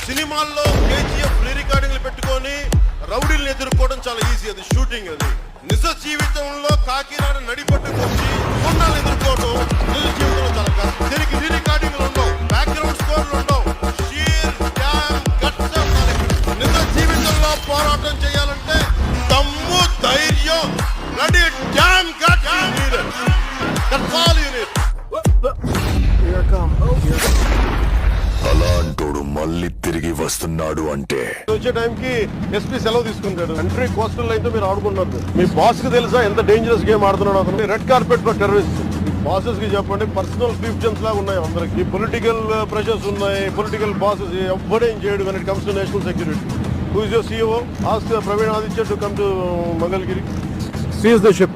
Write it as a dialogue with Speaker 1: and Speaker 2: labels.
Speaker 1: సినిమాల్లో కేజీఎఫ్ రికార్డింగ్లు పెట్టుకొని రౌడీలను ఎదుర్కోవడం చాలా ఈజీ. అది షూటింగ్. అది నిజ జీవితంలో కాకినాడ నడిపట్టుకొచ్చి గుండాలను ఎదుర్కోవడం నిజ జీవితంలో చాలా కష్టం. దీనికి రికార్డింగ్లు ఉండవు, బ్యాక్గ్రౌండ్ స్కోర్లు ఉండవు. షీర్ డ్యామ్ గట్స్ నిజ జీవితంలో పోరాటం చేయాలంటే దమ్ము, ధైర్యం, ready damn guts you need it. That's all you need.
Speaker 2: అలాంటోడు మళ్ళీ తిరిగి వస్తున్నాడు అంటే
Speaker 1: వచ్చే టైంకి ఎస్పీ సెలవు తీసుకుంటాడు. ఎంట్రీ కోస్టల్ లైన్ తో మీరు ఆడుకుంటున్నారు. మీ బాస్ కి తెలుసా ఎంత డేంజరస్ గేమ్ ఆడుతున్నాడు అతను? Red carpet for terrorist. Bosses కి చెప్పండి, పర్సనల్ ఫిఫ్జన్స్ లాగా ఉన్నాయి అందరికి. పొలిటికల్ ప్రెషర్స్ ఉన్నాయి, పొలిటికల్ బాసెస్ ఎవ్వడేం చేయడు when it comes to national security. Who is your CEO? Ask Praveen Aditya to come to Mangalgiri. Seize the ship.